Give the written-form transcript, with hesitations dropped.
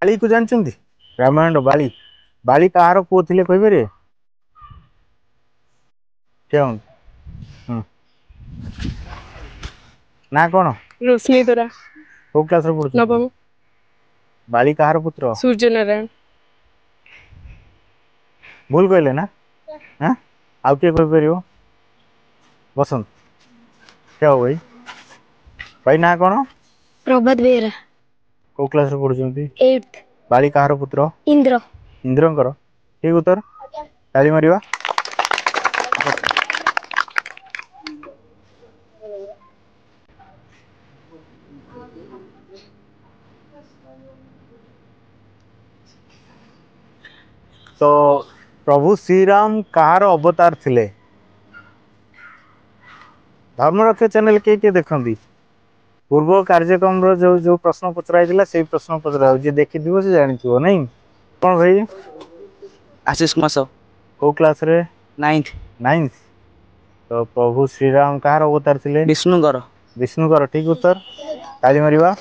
बाली को जानते रामायण बाली बाली कहार पुओ थे कहीपर ना कौन रोशनी तोरा को क्लास पढ़ु नवम बाली कहार पुत्र सूर्य नारायण भूल कहले ना हाँ आउ किए कहीपर बसंत क्या हो भाई भाई ना कौन प्रभात बेहरा को क्लास पढ़ुं 8th बाली कहार पुत्र इंद्र इंद्रंकर ठीक उत्तर ताली मारिबा तो प्रभु श्री राम कहार अवतार थिले धर्मरक्षा चैनल किए देखती पूर्व कार्यक्रम जो जो प्रश्न पचरा से प्रश्न पचरा जी देखी से जानी नहीं कौन भाई आशीष कुमार साहू को क्लास रे 9th 9th तो प्रभु श्री राम कहार अवतार थिले विष्णुकर विष्णुकर ठीक उत्तर ताली मारिबा